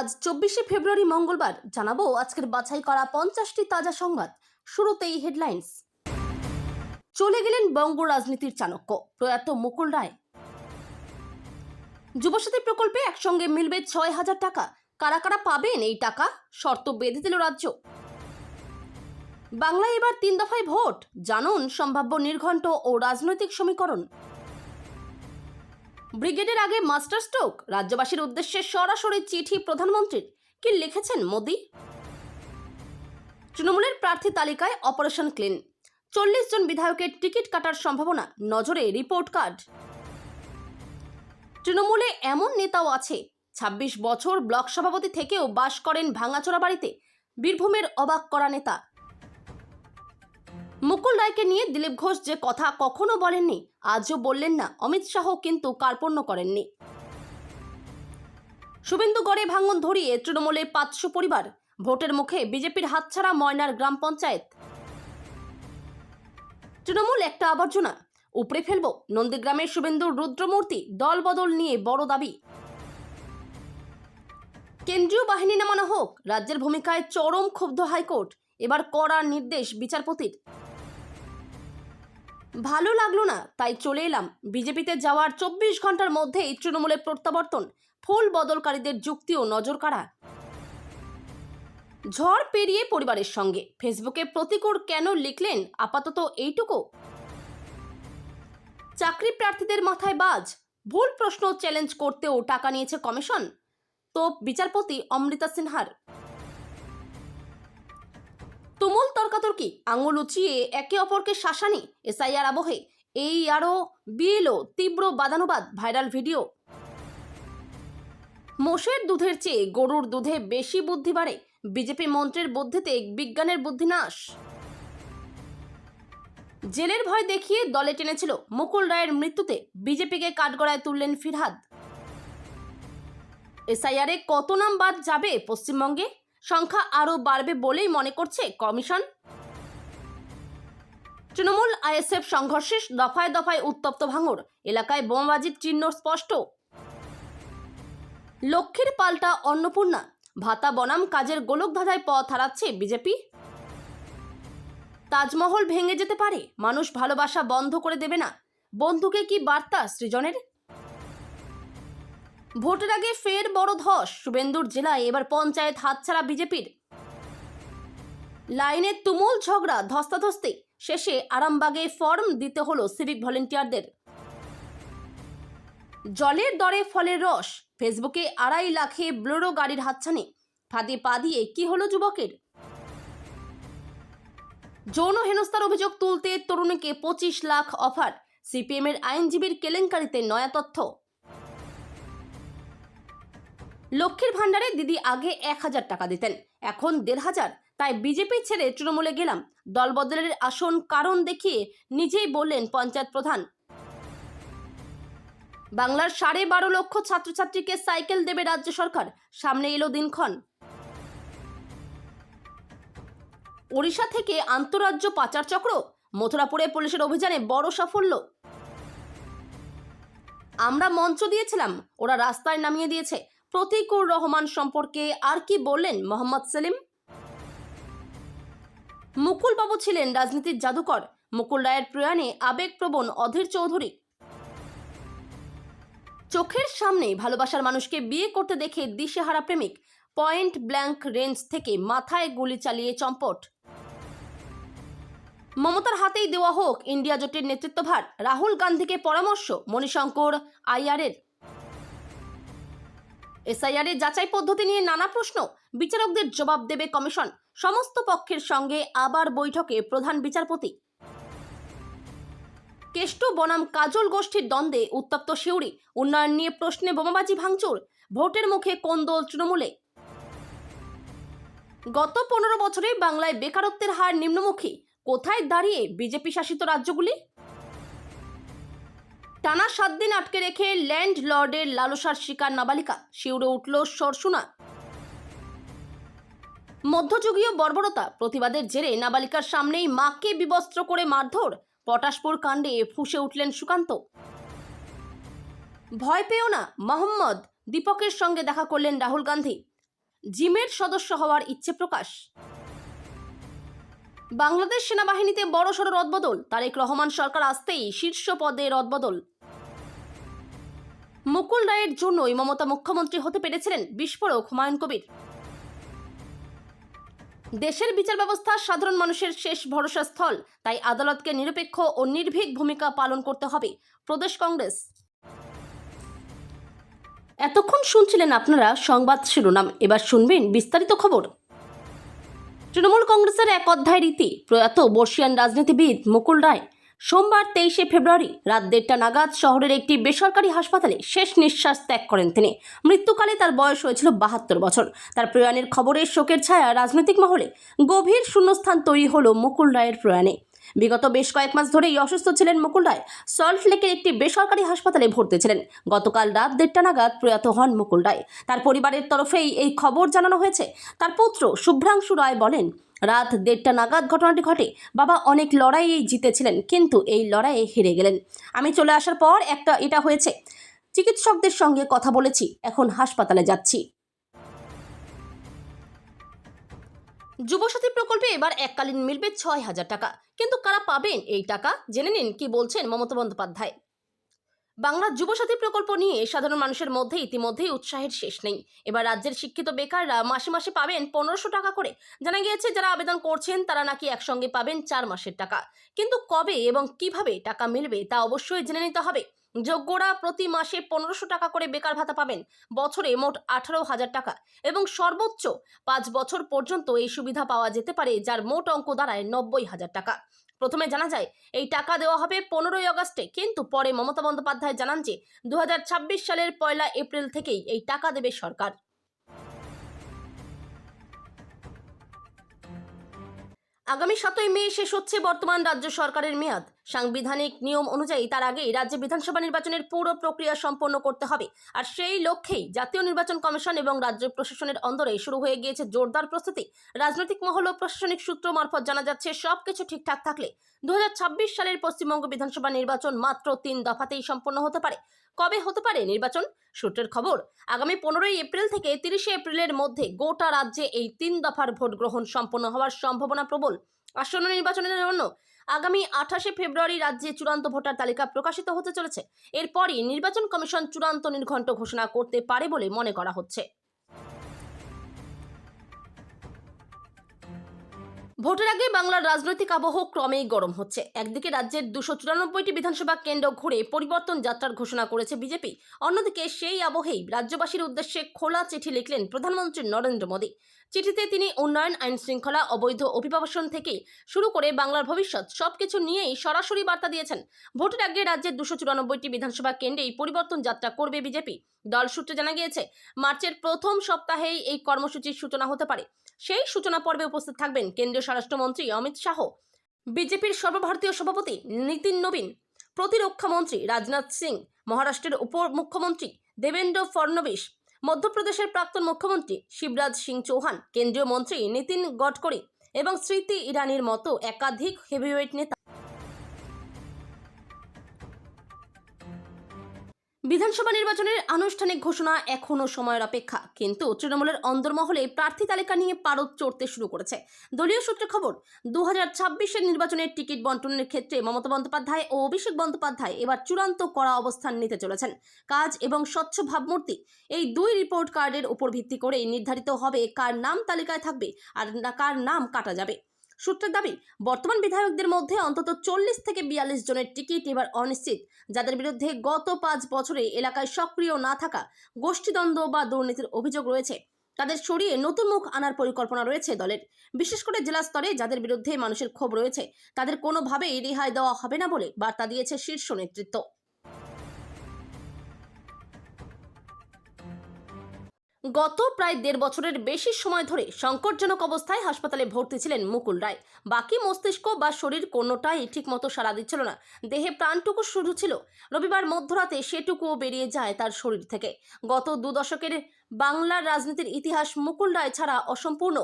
আজ 24শে ফেব্রুয়ারি মঙ্গলবার জানাবো আজকের বাছাই করা 50টি তাজা সংবাদ। শুরুতেই হেডলাইন্স। চলে গেলেন বঙ্গ রাজনীতির চাণক্য প্রয়াত মুকুল রায়। যুবসাথী প্রকল্পে একসঙ্গে মিলবে 6,000 টাকা। কারা কারা পাবেন এই টাকা, শর্ত বেঁধে দিল রাজ্য। বাংলায় এবার 3 দফায় ভোট, জানুন সম্ভাব্য নির্ঘণ্ট ও রাজনৈতিক সমীকরণ। ব্রিগেডের আগে মাস্টার স্ট্রোক, রাজ্যবাসীর উদ্দেশ্যে সরাসরি চিঠি প্রধানমন্ত্রীর। কি লিখেছেন মোদি? তৃণমূলের প্রার্থী তালিকায় অপারেশন ক্লিন, 40 জন বিধায়কের টিকিট কাটার সম্ভাবনা, নজরে রিপোর্ট কার্ড। তৃণমূলে এমন নেতাও আছে 26 বছর ব্লক সভাপতি থেকেও বাস করেন ভাঙাচোরা বাড়িতে, বীরভূমের অবাক করা নেতা। মুকুল রায়কে নিয়ে দিলীপ ঘোষ যে কথা কখনো বলেননি, আজও বললেন না। অমিত শাহ কিন্তু কার্পণ্য করেননি। শুভেন্দুগড়ে ভাঙন ধরিয়ে তৃণমূলে 500 পরিবার, ভোটের মুখে বিজেপির হাতছাড়া ময়নার গ্রাম পঞ্চায়েত। তৃণমূল একটা আবর্জনা, উপড়ে ফেলবো। নন্দীগ্রামের শুভেন্দুর রুদ্রমূর্তি দলবদল নিয়ে বড় দাবি। কেন্দ্রীয় বাহিনী নামানো হোক, রাজ্যের ভূমিকায় চরম ক্ষুব্ধ হাইকোর্ট। এবার কড়া নির্দেশ বিচারপতির। ভালো লাগলো না তাই চলে এলাম, বিজেপিতে যাওয়ার 24 ঘন্টার মধ্যেই তৃণমূলে প্রত্যাবর্তন। ফুল বদলকারীদের যুক্তিও নজর কাড়া। ঝড় পেরিয়ে পরিবারের সঙ্গে, ফেসবুকে প্রতিকূল কেন লিখলেন আপাতত এইটুকু। চাকরি প্রার্থীদের মাথায় বাজ, ভুল প্রশ্ন চ্যালেঞ্জ করতেও টাকা নিয়েছে কমিশন। তো বিচারপতি অমৃতা সিনহার। তুমুল তর্কাতর্কি, আঙুল উঁচিয়ে একে অপরকে শাসানি, এসআইআর আবহে এই আরও বিএলও তীব্র বাদানুবাদ, ভাইরাল ভিডিও। মোষের দুধের চেয়ে গরুর দুধে বেশি বুদ্ধি বাড়ে, বিজেপি মন্ত্রীর বুদ্ধিতে বিজ্ঞানের বুদ্ধি নাশ। জেলের ভয় দেখিয়ে দলে টেনেছিল মুকুল রায়ের মৃত্যুতে, বিজেপিকে কাঠগড়ায় তুললেন ফিরহাদ। এসআইআরে কত নাম বাদ যাবে পশ্চিমবঙ্গে, সংখ্যা আরও বাড়বে বলেই মনে করছে কমিশন। তৃণমূল আইএসএফ সংঘর্ষে দফায় দফায় উত্তপ্ত ভাঙড়, এলাকায় বোমাবাজির চিহ্ন স্পষ্ট। লক্ষ্মীর পাল্টা অন্নপূর্ণা, ভাতা বনাম কাজের গোলকধাঁধায় পথ হারাচ্ছে বিজেপি। তাজমহল ভেঙে যেতে পারে, মানুষ ভালোবাসা বন্ধ করে দেবে না, বন্ধুকে কি বার্তা সৃজনের। ভোটের আগে ফের বড় ধস, শুভেন্দুর জেলায় এবার পঞ্চায়েত হাতছাড়া বিজেপির। লাইনে তুমুল ঝগড়া, ধস্তাধস্তি, শেষে আরামবাগে ফর্ম দিতে হলো সিভিক ভলেন্টিয়ারদের। জলের দরে ফলের রস, ফেসবুকে 2.5 লাখে ব্লোরো গাড়ির হাতছানি, ফাঁদে পা দিয়ে কি হলো যুবকের। যৌন হেনস্থার অভিযোগ তুলতে তরুণীকে 25 লাখ অফার, সিপিএম এর আইনজীবীর কেলেঙ্কারিতে নয়া তথ্য। লক্ষ্মীর ভান্ডারে দিদি আগে 1000 টাকা দিতেন, এখন 1500, তাই বিজেপি ছেড়ে তৃণমূলে গেলাম। দলবদলের আসন কারণ দেখিয়ে নিজেই বললেন পঞ্চায়েত প্রধান। বাংলার 12.5 লক্ষ ছাত্রছাত্রীকে সাইকেল দেবে রাজ্য সরকার, সামনে এলো দিনক্ষণ। ওড়িশা থেকে আন্তঃরাজ্য পাচার চক্র, মথুরাপুরে পুলিশের অভিযানে বড় সাফল্য। আমরা মঞ্চ দিয়েছিলাম, ওরা রাস্তায় নামিয়ে দিয়েছে। প্রতীকুর রহমান সম্পর্কে আর কি বললেন মোহাম্মদ সেলিম। মুকুল বাবু ছিলেন রাজনীতির জাদুকর, মুকুল রায়ের প্রয়াণে আবেগপ্রবণ অধীর চৌধুরী। চোখের সামনে ভালোবাসার মানুষকে বিয়ে করতে দেখে দিশেহারা প্রেমিক, পয়েন্ট ব্ল্যাঙ্ক রেঞ্জ থেকে মাথায় গুলি চালিয়ে চম্পট। মমতার হাতেই দেওয়া হোক ইন্ডিয়া জোটের নেতৃত্বভার, রাহুল গান্ধীকে পরামর্শ মণিশঙ্কর আইয়ারের। এসআইআর এর যাচাই পদ্ধতি নিয়ে নানা প্রশ্ন, বিচারকদের জবাব দেবে কমিশন। সমস্ত পক্ষের সঙ্গে আবার বৈঠকে প্রধান বিচারপতি। কেষ্টু বনাম কাজল গোষ্ঠীর দ্বন্দ্বে উত্তপ্ত সিউড়ি, উন্নয়ন নিয়ে প্রশ্নে বোমাবাজি ভাঙচুর, ভোটের মুখে কোন্দল তৃণমূলে। গত 15 বছরে বাংলায় বেকারত্বের হার নিম্নমুখী, কোথায় দাঁড়িয়ে বিজেপি শাসিত রাজ্যগুলি। টানা 7 দিন আটকে রেখে ল্যান্ড লর্ডের লালসার শিকার নাবালিকা, শিউরে উঠল সরসুনা। মধ্যযুগীয় বর্বরতা, প্রতিবাদের জেরে নাবালিকার সামনেই মাকে বিবস্ত্র করে মারধর, পটাশপুর কাণ্ডে ফুঁসে উঠলেন সুকান্ত। ভয় পেও না মোহাম্মদ, দীপকের সঙ্গে দেখা করলেন রাহুল গান্ধী। জিমের সদস্য হওয়ার ইচ্ছে প্রকাশ। বাংলাদেশ সেনাবাহিনীতে বড়সড় রদবদল, তারেক রহমান সরকার আসতেই শীর্ষ পদে রদবদল। মুকুল রায়ের জন্যই মমতা মুখ্যমন্ত্রী হতে পেরেছিলেন বিস্ফোরক হুমায়ুন কবির। দেশের বিচার ব্যবস্থা সাধারণ মানুষের শেষ ভরসা স্থল, তাই আদালতকে নিরপেক্ষ ও নির্ভীক ভূমিকা পালন করতে হবে, প্রদেশ কংগ্রেস। এতক্ষণ শুনছিলেন আপনারা সংবাদ শিরোনাম, এবার শুনবেন বিস্তারিত খবর। তৃণমূল কংগ্রেসের এক অধ্যায়ের ইতি প্রয়াত বর্ষিয়ান রাজনীতিবিদ মুকুল রায় সোমবার 23শে ফেব্রুয়ারি রাত 1:30 নাগাদ শহরের একটি বেসরকারি হাসপাতালে শেষ নিঃশ্বাস ত্যাগ করেন তিনি। মৃত্যুকালে তার বয়স হয়েছিল 72 বছর। তার প্রয়াণের খবরে শোকের ছায়া রাজনৈতিক মহলে, গভীর শূন্যস্থান তৈরি হলো মুকুল রায়ের প্রয়াণে। বিগত বেশ কয়েক মাস ধরেই অসুস্থ ছিলেন মুকুল রায়। সল্টলেকের একটি বেসরকারি হাসপাতালে ভর্তি ছিলেন। গতকাল রাত 1:30 নাগাদ প্রয়াত হন মুকুল রায়। তার পরিবারের তরফেই এই খবর জানানো হয়েছে। তার পুত্র শুভ্রাংশু রায় বলেন, রাত 1:30 নাগাদ ঘটনাটি ঘটে। বাবা অনেক লড়াইয়ে জিতেছিলেন, কিন্তু এই লড়াইয়ে হেরে গেলেন। আমি চলে আসার পর এটা হয়েছে। চিকিৎসকদের সঙ্গে কথা বলেছি, এখন হাসপাতালে যাচ্ছি। যুবসাথী প্রকল্পে এবার এককালীন মিলবে 6,000 টাকা, কিন্তু কারা পাবেন এই টাকা জেনে নিন কি বলছেন মমতা বন্দ্যোপাধ্যায়। বাংলার যুবসাথী প্রকল্প নিয়ে সাধারণ মানুষের মধ্যে ইতিমধ্যেই উৎসাহের শেষ নেই। এবার রাজ্যের শিক্ষিত বেকাররা মাসে মাসে পাবেন 1500 টাকা করে। জানা গিয়েছে যারা আবেদন করছেন তারা নাকি একসঙ্গে পাবেন 4 মাসের টাকা, কিন্তু কবে এবং কিভাবে টাকা মিলবে তা অবশ্যই জেনে নিতে হবে। যোগ্যরা প্রতি মাসে 1500 টাকা করে বেকার ভাতা পাবেন, বছরে মোট 18,000 টাকা, এবং সর্বোচ্চ 5 বছর পর্যন্ত এই সুবিধা পাওয়া যেতে পারে, যার মোট অঙ্ক দাঁড়ায় 90,000 টাকা। প্রথমে জানা যায় এই টাকা দেওয়া হবে 15ই আগস্টে, কিন্তু পরে মমতা বন্দ্যোপাধ্যায় জানান যে 2026 সালের 1 এপ্রিল থেকেই এই টাকা দেবে সরকার। আগামী 7ই মে শেষ হচ্ছে বর্তমান রাজ্য সরকারের মেয়াদ। সাংবিধানিক নিয়ম অনুযায়ী তার আগেই রাজ্যে বিধানসভা নির্বাচনের পুরো প্রক্রিয়া সম্পন্ন করতে হবে। আর সেই লক্ষ্যেই জাতীয় নির্বাচন কমিশন এবং রাজ্য প্রশাসনের অন্দরে শুরু হয়ে গিয়েছে জোরদার প্রস্তুতি। রাজনৈতিক মহল ও প্রশাসনিক সূত্র মারফত জানা যাচ্ছে, সবকিছু ঠিকঠাক থাকলে 2026 সালের পশ্চিমবঙ্গ বিধানসভা নির্বাচন মাত্র 3 দফাতেই সম্পন্ন হতে পারে। কবে হতে পারে নির্বাচন? সূত্রের খবর, আগামী 15ই এপ্রিল থেকে 30শে এপ্রিলের মধ্যে গোটা রাজ্যে এই 3 দফার ভোট গ্রহণ সম্পন্ন হওয়ার সম্ভাবনা প্রবল। আসন্ন নির্বাচনের জন্য আগামী 28শে ফেব্রুয়ারি রাজ্যে চূড়ান্ত ভোটার তালিকা প্রকাশিত হতে চলেছে। এরপরই নির্বাচন কমিশন চূড়ান্ত নির্ঘণ্ট ঘোষণা করতে পারে বলে মনে করা হচ্ছে। ভোটের আগে বাংলার রাজনৈতিক আবহ ক্রমেই গরম হচ্ছে। একদিকে রাজ্যের 294টি বিধানসভা কেন্দ্র ঘুরে পরিবর্তন যাত্রার ঘোষণা করেছে বিজেপি, অন্যদিকে সেই আবহেই রাজ্যবাসীর উদ্দেশ্যে খোলা চিঠি লিখলেন প্রধানমন্ত্রী নরেন্দ্র মোদী। চিঠিতে তিনি উন্নয়ন, আইন শৃঙ্খলা, অবৈধ অভিবাসন থেকে শুরু করে বাংলার ভবিষ্যৎ সবকিছু নিয়েই সরাসরি বার্তা দিয়েছেন। ভোটের আগে রাজ্যের 294টি বিধানসভা কেন্দ্রেই পরিবর্তন যাত্রা করবে বিজেপি। দল সূত্রে জানা গিয়েছে, মার্চের প্রথম সপ্তাহেই এই কর্মসূচির সূচনা হতে পারে। সেই সূচনা পর্বে উপস্থিত থাকবেন কেন্দ্রীয় স্বরাষ্ট্রমন্ত্রী অমিত শাহ, বিজেপির সর্বভারতীয় সভাপতি নীতিন নবীন, প্রতিরক্ষা মন্ত্রী রাজনাথ সিং, মহারাষ্ট্রের উপমুখ্যমন্ত্রী দেবেন্দ্র ফডনবিস, মধ্যপ্রদেশের প্রাক্তন মুখ্যমন্ত্রী শিবরাজ সিং চৌহান, কেন্দ্রীয় মন্ত্রী নীতিন গডকরি এবং স্মৃতি ইরানির মতো একাধিক হেভিওয়েট নেতা। বিধানসভা নির্বাচনের আনুষ্ঠানিক ঘোষণা এখনো সময়ের অপেক্ষা, কিন্তু তৃণমূলের অন্দরমহলে প্রার্থী তালিকা নিয়ে পারদ চড়তে শুরু করেছে। দলীয় সূত্রে খবর, 2026-এর নির্বাচনের টিকিট বন্টনের ক্ষেত্রে মমতা বন্দ্যোপাধ্যায় ও অভিষেক বন্দ্যোপাধ্যায় এবার চূড়ান্ত কড়া অবস্থান নিতে চলেছেন। কাজ এবং স্বচ্ছ ভাবমূর্তি, এই দুই রিপোর্ট কার্ডের উপর ভিত্তি করেই নির্ধারিত হবে কার নাম তালিকায় থাকবে আর কার নাম কাটা যাবে। সূত্রের দাবি, বর্তমান বিধায়কদের মধ্যে অন্তত 40 থেকে 42 জনের টিকিট এবার অনিশ্চিত, যাদের বিরুদ্ধে গত 5 বছরে এলাকায় সক্রিয় না থাকা, গোষ্ঠীদ্বন্দ্ব বা দুর্নীতির অভিযোগ রয়েছে। তাদের সরিয়ে নতুন মুখ আনার পরিকল্পনা রয়েছে দলের। বিশেষ করে জেলা স্তরে যাদের বিরুদ্ধে মানুষের ক্ষোভ রয়েছে, তাদের কোনোভাবেই রেহাই দেওয়া হবে না বলে বার্তা দিয়েছে শীর্ষ নেতৃত্ব। গত প্রায় 1.5 বছরের বেশি সময় ধরে সংকটজনক অবস্থায় হাসপাতালে ভর্তি ছিলেন মুকুল রায়। বাকি মস্তিষ্ক বা শরীর কোনোটাই ঠিকমতো সাড়া দিচ্ছিল না, দেহে প্রাণটুকু শুরু ছিল। রবিবার মধ্যরাতে সেটুকুও বেরিয়ে যায় তার শরীর থেকে। গত 2 দশকের বাংলার রাজনীতির ইতিহাস মুকুল রায় ছাড়া অসম্পূর্ণ।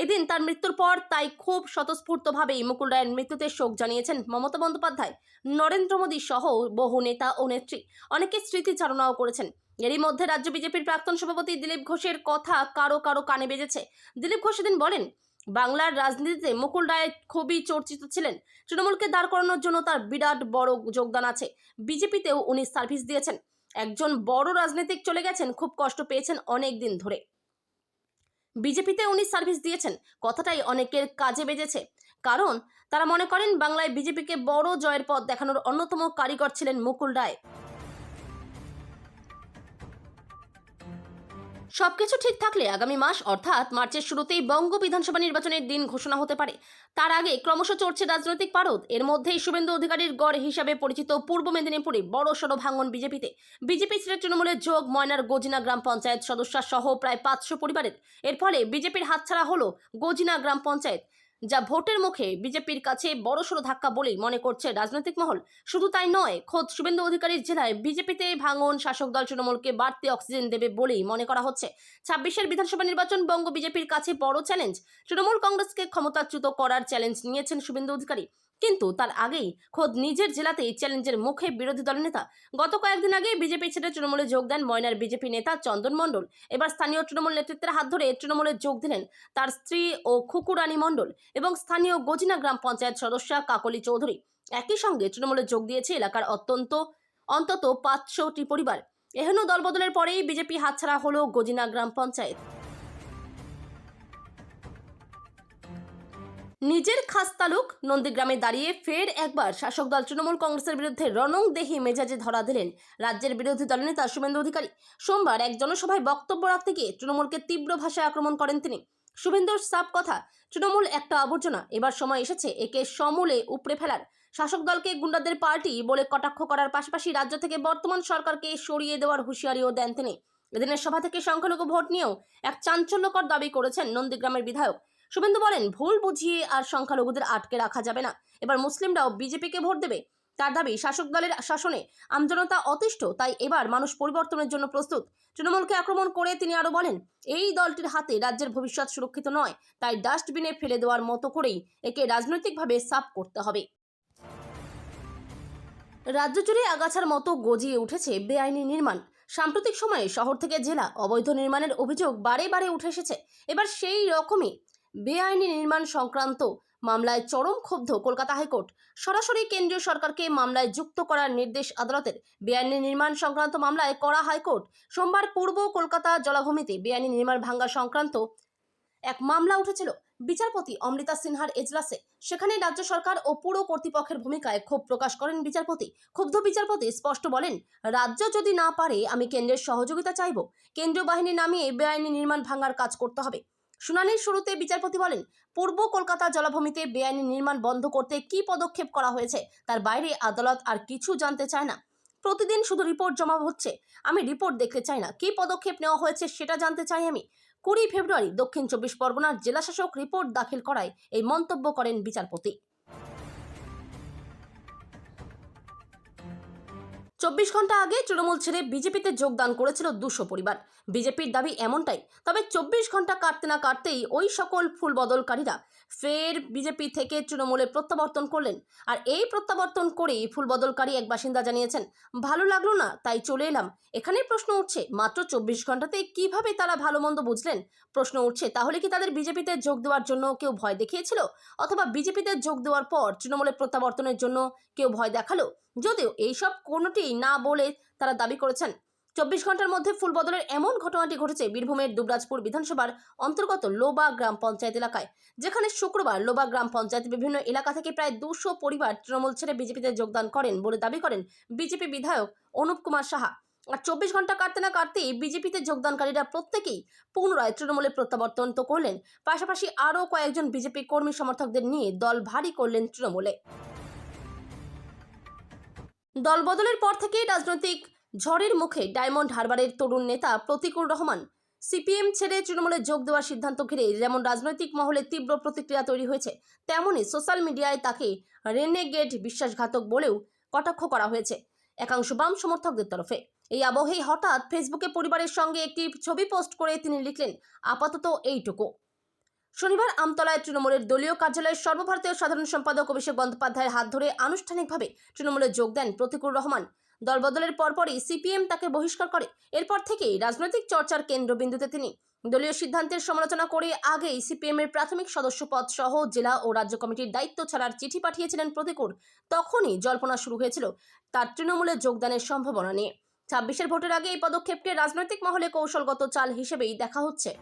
এদিন তার মৃত্যুর পর তাই খুব স্বতঃস্ফূর্তভাবেই মুকুল রায়ের মৃত্যুতে শোক জানিয়েছেন মমতা বন্দ্যোপাধ্যায়, নরেন্দ্র মোদী সহ বহু নেতা ও নেত্রী। অনেকে স্মৃতিচারণাও করেছেন। এরই মধ্যে রাজ্য বিজেপির প্রাক্তন সভাপতি দিলীপ ঘোষের কথা কারো কারো কানে বেজেছে। দিলীপ ঘোষ এদিন বলেন, বাংলার রাজনীতিতে মুকুল রায় খুবই চর্চিত ছিলেন। তৃণমূলকে দাঁড় করানোর জন্য তার বিরাট বড় যোগদান আছে। বিজেপিতেও উনি সার্ভিস দিয়েছেন। একজন বড় রাজনীতিক চলে গেছেন, খুব কষ্ট পেয়েছেন অনেক দিন ধরে। বিজেপিতে উনি সার্ভিস দিয়েছেন কথাটাই অনেকের কাজে বেজেছে, কারণ তারা মনে করেন বাংলায় বিজেপিকে বড় জয়ের পথ দেখানোর অন্যতম কারিগর ছিলেন মুকুল রায়। সবকিছু ঠিক থাকলে আগামী মাস অর্থাৎ মার্চের শুরুতেই বঙ্গ বিধানসভা নির্বাচনের দিন ঘোষণা হতে পারে। তার আগে ক্রমশ চড়ছে রাজনৈতিক পারদ। এর মধ্যেই শুভেন্দু অধিকারীর গড় হিসাবে পরিচিত পূর্ব মেদিনীপুরে বড়সড় ভাঙন বিজেপিতে। বিজেপি ছেড়ে তৃণমূলের যোগ ময়নার গজিনা গ্রাম পঞ্চায়েত সদস্য সহ প্রায় 500 পরিবারের। এর ফলে বিজেপির হাতছাড়া হলো গজিনা গ্রাম পঞ্চায়েত, যা ভোটের মুখে বিজেপির কাছে বড়সড় ধাক্কা বলেই মনে করছে রাজনৈতিক মহল। শুধু তাই নয়, খোদ শুভেন্দু অধিকারীর জেলায় বিজেপিতে ভাঙন শাসক দল তৃণমূলকে বাড়তি অক্সিজেন দেবে বলেই মনে করা হচ্ছে। 26-এর বিধানসভা নির্বাচন বঙ্গ বিজেপির কাছে বড় চ্যালেঞ্জ। তৃণমূল কংগ্রেসকে ক্ষমতাচ্যুত করার চ্যালেঞ্জ নিয়েছেন শুভেন্দু অধিকারী, কিন্তু তার আগেই খোদ নিজের জেলাতেই চ্যালেঞ্জের মুখে বিরোধী দল নেতা। গত কয়েকদিন আগে বিজেপি ছেড়ে তৃণমূলে যোগ দেন ময়নার বিজেপি নেতা চন্দন মণ্ডল। এবার স্থানীয় তৃণমূল নেতৃত্বের হাত ধরে তৃণমূলে যোগ দিলেন তার স্ত্রী ও খুকুরানী মণ্ডল এবং স্থানীয় গজিনা গ্রাম পঞ্চায়েত সদস্য কাকলি চৌধুরী। একই সঙ্গে তৃণমূলে যোগ দিয়েছে এলাকার অন্তত 500টি পরিবার। এহেন দলবদলের পরেই বিজেপি হাতছাড়া হলো গজিনা গ্রাম পঞ্চায়েত। নিজের খাস তালুক নন্দীগ্রামে দাঁড়িয়ে ফের একবার শাসক দল তৃণমূল কংগ্রেসের বিরুদ্ধে রণংদেহী মেজাজে ধরা দিলেন রাজ্যের বিরোধী দলনেতা শুভেন্দু অধিকারী। সোমবার এক জনসভায় বক্তব্য রাখতে গিয়ে তৃণমূলকে তীব্র ভাষায় আক্রমণ করেন তিনি। শুভেন্দুর সাফ কথা, তৃণমূল একটা আবর্জনা, এবার সময় এসেছে একে সমূলে উপড়ে ফেলার। শাসক দলকে গুন্ডাদের পার্টি বলে কটাক্ষ করার পাশাপাশি রাজ্য থেকে বর্তমান সরকারকে সরিয়ে দেওয়ার হুঁশিয়ারিও দেন তিনি। এদিনের সভা থেকে সংখ্যালঘু ভোট নিয়েও এক চাঞ্চল্যকর দাবি করেছেন নন্দীগ্রামের বিধায়ক। শুভেন্দু বলেন, ভুল বুঝিয়ে আর সংখ্যালঘুদের আটকে রাখা যাবে না। এবার মুসলিমরাও বিজেপিকে ভোট দেবে। তার দাবি, শাসক দলের শাসনে আমজনতা অতিষ্ঠ, তাই এবার মানুষ পরিবর্তনের জন্য প্রস্তুত। তৃণমূলকে আক্রমণ করে তিনি আরো বলেন, এই দলটির হাতে রাজ্যের ভবিষ্যৎ সুরক্ষিত নয়, তাই ডাস্টবিনে ফেলে দেওয়ার মতো করেই একে রাজনৈতিকভাবে সাফ করতে হবে। রাজ্য জুড়ে আগাছার মতো গজিয়ে উঠেছে বেআইনি নির্মাণ। সাম্প্রতিক সময়ে শহর থেকে জেলা অবৈধ নির্মাণের অভিযোগ বারে বারে উঠে এসেছে। এবার সেই রকমই বেআইনি নির্মাণ সংক্রান্ত মামলায় চরম ক্ষুব্ধ কলকাতা হাইকোর্ট। সরাসরি কেন্দ্রীয় সরকারকে মামলায় যুক্ত করার নির্দেশ আদালতের। বেআইনি নির্মাণ সংক্রান্ত মামলায় করা হাইকোর্ট। সোমবার পূর্ব কলকাতা জলাভূমিতে বেআইনি নির্মাণ ভাঙ্গা সংক্রান্ত এক মামলা উঠেছিল বিচারপতি অমৃতা সিনহার এজলাসে। সেখানে রাজ্য সরকার ও পুর কর্তৃপক্ষের ভূমিকায় ক্ষোভ প্রকাশ করেন বিচারপতি। ক্ষুব্ধ বিচারপতি স্পষ্ট বলেন, রাজ্য যদি না পারে আমি কেন্দ্রের সহযোগিতা চাইব। কেন্দ্রীয় বাহিনী নামিয়ে বেআইনি নির্মাণ ভাঙার কাজ করতে হবে। শুনানির শুরুতে বিচারপতি বলেন, পূর্ব কলকাতা জলাভূমিতে বেআইনি নির্মাণ বন্ধ করতে কি পদক্ষেপ করা হয়েছে তার বাইরে আদালত আর কিছু জানতে চায় না। প্রতিদিন শুধু রিপোর্ট জমা হচ্ছে, আমি রিপোর্ট দেখতে চাই না, কি পদক্ষেপ নেওয়া হয়েছে সেটা জানতে চাই আমি। 20 ফেব্রুয়ারি দক্ষিণ 24 পরগনার জেলাশাসক রিপোর্ট দাখিল করায় এই মন্তব্য করেন বিচারপতি। 24 ঘন্টা আগে তৃণমূল ছেড়ে বিজেপিতে যোগদান করেছিল 200 পরিবার। বিজেপির দাবি এমনটাই। তবে 24 ঘন্টা কাটতে না কাটতেই ওই সকল ফুল বদলকারীরা ফের বিজেপি থেকে তৃণমূলে প্রত্যাবর্তন করলেন। আর এই প্রত্যাবর্তন করেই ফুল বদলকারী এক বাসিন্দা জানিয়েছেন, ভালো লাগলো না তাই চলে এলাম। এখানে প্রশ্ন উঠছে, মাত্র 24 ঘন্টাতে কিভাবে তারা ভালো মন্দ বুঝলেন? প্রশ্ন উঠছে, তাহলে কি তাদের বিজেপিতে যোগ দেওয়ার জন্য কেউ ভয় দেখিয়েছিল, অথবা বিজেপিতে যোগ দেওয়ার পর তৃণমূলে প্রত্যাবর্তনের জন্য কেউ ভয় দেখালো? যদিও এইসব কোনোটি না বলে তারা দাবি করেছেন। 24 ঘন্টার মধ্যে ফুল বদলের এমন ঘটনাটি ঘটেছে বীরভূমের দুবরাজপুর বিধানসভার অন্তর্গত লোবা গ্রাম পঞ্চায়েত এলাকায়, যেখানে শুক্রবার লোবা গ্রাম পঞ্চায়েতের বিভিন্ন এলাকা থেকে প্রায় 200 পরিবার তৃণমূল ছেড়ে বিজেপিতে যোগদান করেন বলে দাবি করেন বিজেপি বিধায়ক অনুপ কুমার সাহা। আর 24 ঘন্টা কাটতে না কাটতেই বিজেপিতে যোগদানকারীরা প্রত্যেকেই পুনরায় তৃণমূলে প্রত্যাবর্তন তো করলেন, পাশাপাশি আরও কয়েকজন বিজেপি কর্মী সমর্থকদের নিয়ে দল ভারী করলেন তৃণমূলে। দলবদলের পর থেকেই রাজনৈতিক ঝড়ের মুখে ডায়মন্ড হারবারের তরুণ নেতা প্রতিকুর রহমান সিপিএম ছেড়ে তৃণমূলে যোগ দেওয়ার সিদ্ধান্ত ঘিরে যেমন রাজনৈতিক মহলে তীব্র প্রতিক্রিয়া তৈরি হয়েছে, তেমনই সোশ্যাল মিডিয়ায় তাকে রেনেগেড, বিশ্বাসঘাতক বলেও কটাক্ষ করা হয়েছে একাংশ বাম সমর্থকদের তরফে। এই আবহেই হঠাৎ ফেসবুকে পরিবারের সঙ্গে একটি ছবি পোস্ট করে তিনি লিখলেন, আপাতত এইটুকু। শনিবার আমতলায় তৃণমূলের দলীয় কার্যালয়ের সর্বভারতীয় সাধারণ সম্পাদক অভিষেক বন্দ্যোপাধ্যায়ের হাত ধরে আনুষ্ঠানিকভাবে তৃণমূলে যোগ দেন প্রতিকুর রহমান। দলবদলের পরপরই সিপিএম তাকে বহিষ্কার করে। এরপর থেকেই রাজনৈতিক চর্চার কেন্দ্রবিন্দুতে তিনি। দলীয় সিদ্ধান্তের সমালোচনা করে আগেই সিপিএম এর প্রাথমিক সদস্য পদ সহ জেলা ও রাজ্য কমিটির দায়িত্ব ছাড়ার চিঠি পাঠিয়েছিলেন প্রতিকুর। তখনই জল্পনা শুরু হয়েছিল তার তৃণমূলে যোগদানের সম্ভাবনা নিয়ে। 26-এর ভোটের আগে এই পদক্ষেপকে রাজনৈতিক মহলে কৌশলগত চাল হিসেবেই দেখা হচ্ছে।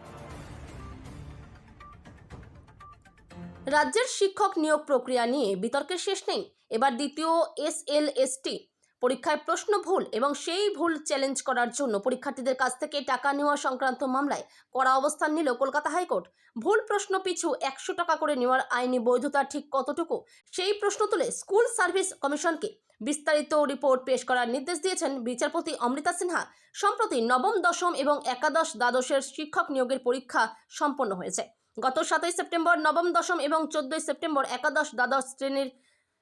রাজ্যের শিক্ষক নিয়োগ প্রক্রিয়া নিয়ে বিতর্কের শেষ নেই। এবার দ্বিতীয় এসএলএসটি পরীক্ষায় প্রশ্ন ভুল এবং সেই ভুল চ্যালেঞ্জ করার জন্য পরীক্ষার্থীদের কাছ থেকে টাকা নেওয়া সংক্রান্ত মামলায় কড়া অবস্থান নিল কলকাতা হাইকোর্ট। ভুল প্রশ্ন পিছু 100 টাকা করে নেওয়ার আইনি বৈধতা ঠিক কতটুকু, সেই প্রশ্ন তুলে স্কুল সার্ভিস কমিশনকে বিস্তারিত রিপোর্ট পেশ করার নির্দেশ দিয়েছেন বিচারপতি অমৃতা সিনহা। সম্প্রতি নবম, দশম এবং একাদশ দ্বাদশের শিক্ষক নিয়োগের পরীক্ষা সম্পন্ন হয়েছে। গত 7 সেপ্টেম্বর নবম, দশম এবং 14 সেপ্টেম্বর একাদশ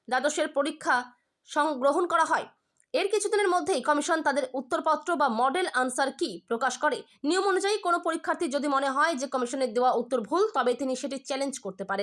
দ্বাদশের পরীক্ষা গ্রহণ করা হয়। এর কিছুদিনের মধ্যেই কমিশন তাদের উত্তরপত্র বা মডেল আনসার কি প্রকাশ করে। নিয়ম অনুযায়ী কোনো পরীক্ষার্থী যদি মনে হয় যে কমিশনের দেওয়া উত্তর ভুল, তবে তিনি সেটি চ্যালেঞ্জ করতে পারেন।